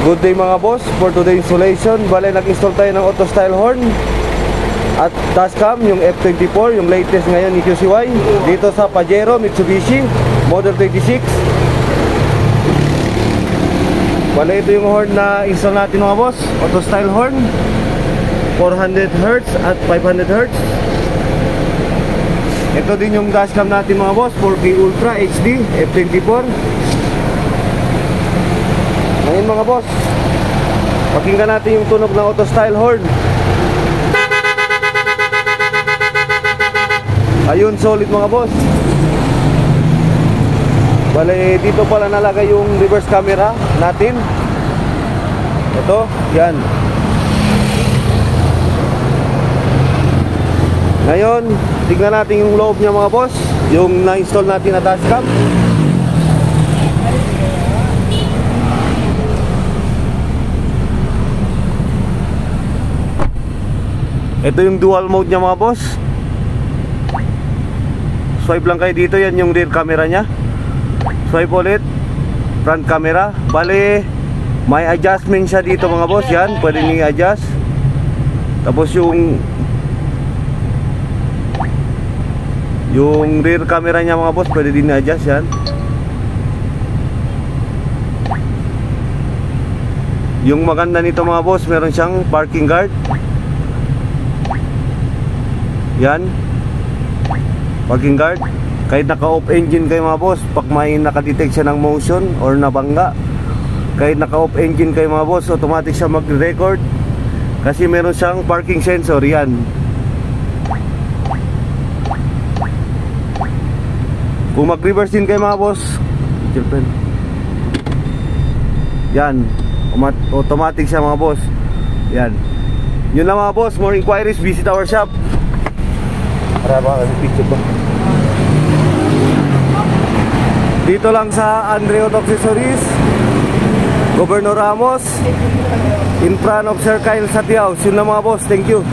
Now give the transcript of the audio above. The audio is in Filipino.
Good day mga boss, for today installation, bale nag-install tayo ng auto style horn at dashcam, yung F24, yung latest ngayon ni QCY dito sa Pajero Mitsubishi model 26. Bale ito yung horn na install natin mga boss, auto style horn, 400Hz at 500Hz. Ito din yung dashcam natin mga boss, 4K Ultra HD F24. Ngayon mga boss, pakinggan natin yung tunog ng auto style horn. Ayun, solid mga boss. Bale, dito pala nalagay yung reverse camera natin. Ito, yan. Ngayon, tignan natin yung loob niya mga boss, yung na-install natin na dashcam. Ito yung dual mode niya mga boss. Swipe lang kayo dito, yan yung rear camera niya. Swipe ulit, front camera. Bale, may adjustment siya dito mga boss. Yan, pwede nyo i-adjust. Tapos yung rear camera niya mga boss, pwede din i-adjust yan. Yung maganda nito mga boss, meron siyang parking guard. Yan, parking guard. Kahit naka-off engine kayo mga boss, pag may nakadetect siya ng motion or nabangga, kahit naka-off engine kayo mga boss, automatic siya mag-record kasi meron siyang parking sensor. Yan, kung mag-reverse din kayo mga boss, yan, automatic siya mga boss. Yan, yun lang mga boss. More inquiries, visit our shop. Dito lang sa Andre Auto Accessories, Governor Ramos, in front of Sir Kyle Satiao. Yun lang mga boss, thank you.